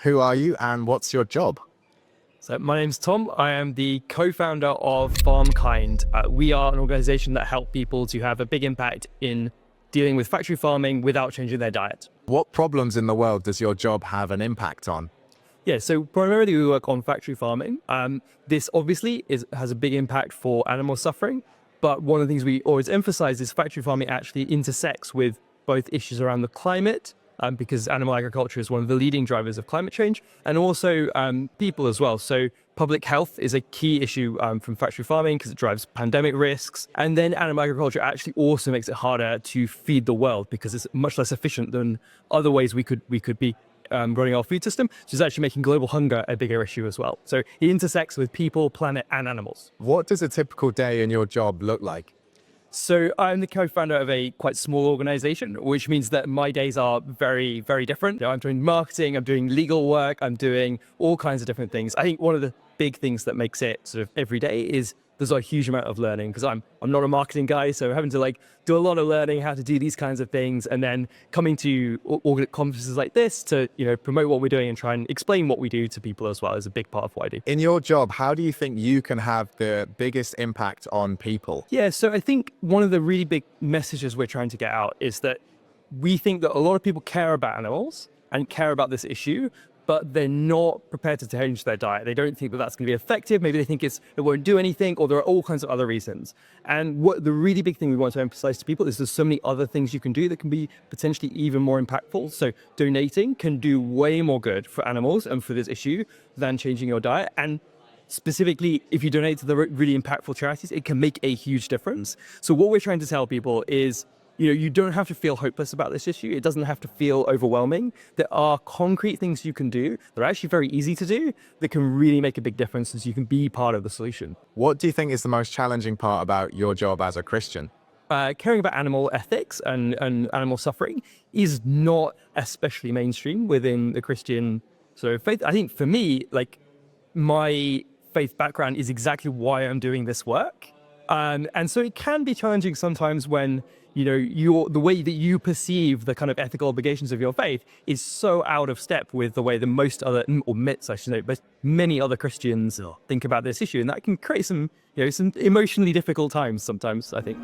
Who are you and what's your job? So my name's Tom. I am the co-founder of FarmKind. We are an organization that helps people to have a big impact in dealing with factory farming without changing their diet. What problems in the world does your job have an impact on? Yeah, so primarily we work on factory farming. This obviously has a big impact for animal suffering, but one of the things we always emphasize is factory farming actually intersects with both issues around the climate, because animal agriculture is one of the leading drivers of climate change, and also people as well. So public health is a key issue from factory farming because it drives pandemic risks. And then animal agriculture actually also makes it harder to feed the world because it's much less efficient than other ways we could be growing our food system, which is actually making global hunger a bigger issue as well. So it intersects with people, planet, and animals. What does a typical day in your job look like? So I'm the co-founder of a quite small organization, which means that my days are very, very different. I'm doing marketing, I'm doing legal work, I'm doing all kinds of different things. I think one of the big things that makes it sort of every day is there's a huge amount of learning because I'm not a marketing guy, so having to do a lot of learning how to do these kinds of things, and then coming to conferences like this to promote what we're doing and try and explain what we do to people as well is a big part of what I do. In your job, how do you think you can have the biggest impact on people? Yeah, so I think one of the really big messages we're trying to get out is that we think that a lot of people care about animals and care about this issue, but they're not prepared to change their diet. They don't think that that's going to be effective. Maybe they think it won't do anything, or there are all kinds of other reasons. And what the really big thing we want to emphasize to people is there's so many other things you can do that can be potentially even more impactful. So donating can do way more good for animals and for this issue than changing your diet. And specifically, if you donate to the really impactful charities, it can make a huge difference. So what we're trying to tell people is, you don't have to feel hopeless about this issue. It doesn't have to feel overwhelming. There are concrete things you can do. They're actually very easy to do that can really make a big difference, as you can be part of the solution. What do you think is the most challenging part about your job as a Christian? Caring about animal ethics and animal suffering is not especially mainstream within the Christian sort of faith. I think for me, my faith background is exactly why I'm doing this work. And so it can be challenging sometimes when, the way that you perceive the kind of ethical obligations of your faith is so out of step with the way that many other Christians think about this issue. And that can create some emotionally difficult times sometimes, I think.